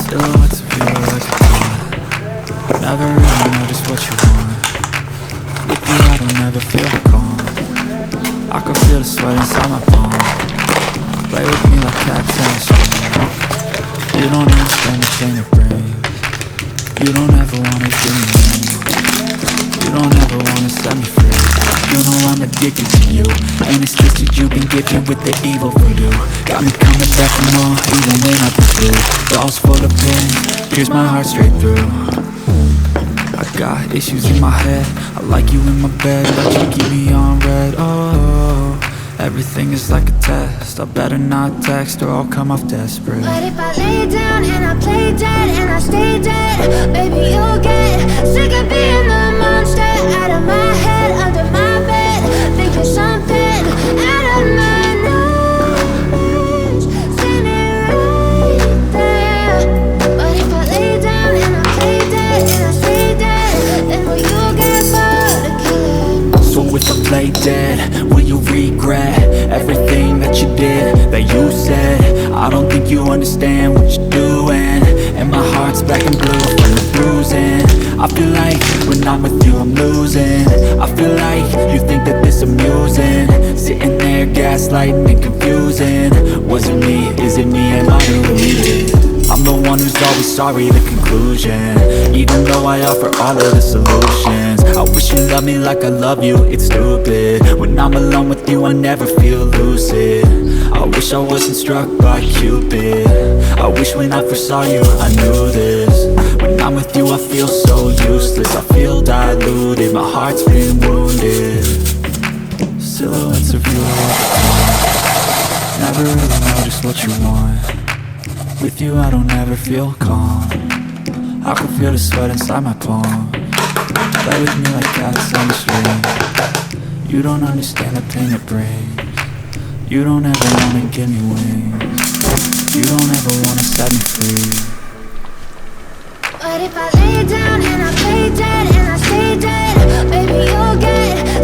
Silhouettes of you like a thought. Never really know just what you want. With you I don't ever feel calm. I can feel the sweat inside my palm. Play with me like cats on a string. You don't understand the pain it brings. You don't ever wanna give me money. You don't ever wanna set me free. You know I'm addicted to you, and it's twisted you've been gifted with the evil voodoo. Got me coming back for more, even when I put through. Dolls full of pins, pierce my heart straight through. I got issues in my head, I like you in my bed, but you keep me on red. Oh, everything is like a test, I better not text or I'll come off desperate. But if I lay down and I play dead and I stay dead, baby you'll get sick of being the monster out of my head, under my bed, thinking something out of my nose, standing right there. But if I lay down and I play dead and I stay dead, then will you get bored of killing? So if I play dead, will you regret everything that you did, that you said? I don't think you understand what you're doing, and my heart's black and blue from the bruising. I feel like when I'm with you I'm losing. I feel like you think that this amusing, sitting there gaslighting and confusing. Was it me? Is it me? Am I deluded? I'm the one who's always sorry, the conclusion, even though I offer all of the solutions. I wish you loved me like I love you, it's stupid. When I'm alone with you I never feel lucid. I wish I wasn't struck by Cupid. I wish when I first saw you I knew this. When I'm with you I feel so useless, I feel diluted, my heart's been wounded. you want. With you I don't ever feel calm. I can feel the sweat inside my palm. Play with me like cats on the string. You don't understand the pain it brings. You don't ever wanna give me wings. You don't ever wanna set me free. But if I lay down and I play dead and I stay dead, baby you'll get